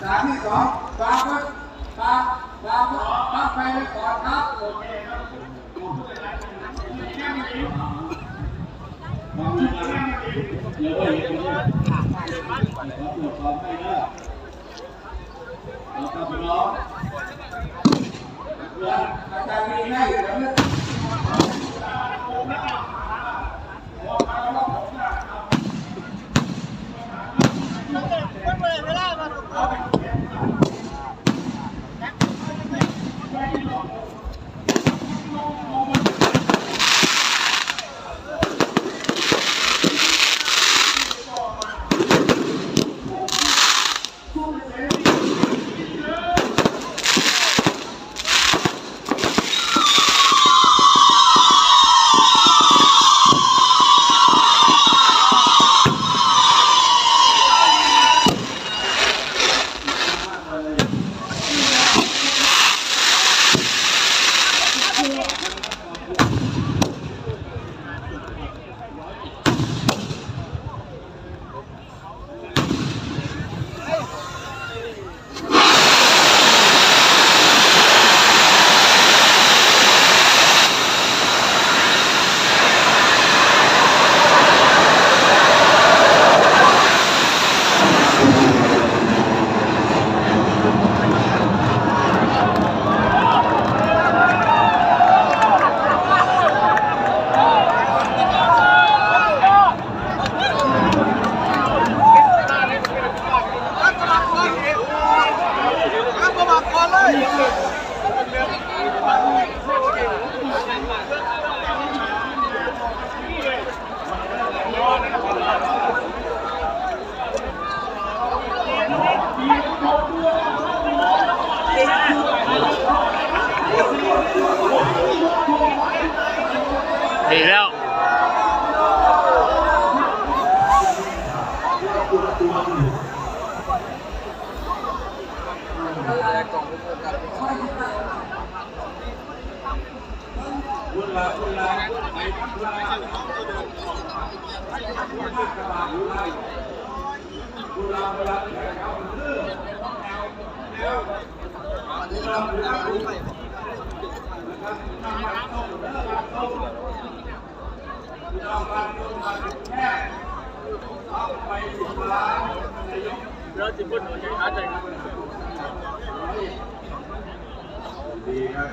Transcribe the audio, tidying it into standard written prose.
สามที่สองวางครับวางไปเลยก่อนครับโอเคครับเดี๋ยวไปเห็นเลยครับตรวจสอบให้เด้อเราทำน้องเพื่อนอาจารย์มีให้เดี๋ยวนี้ดีแล้วเราจะพูดถึงการอะไรดีครับ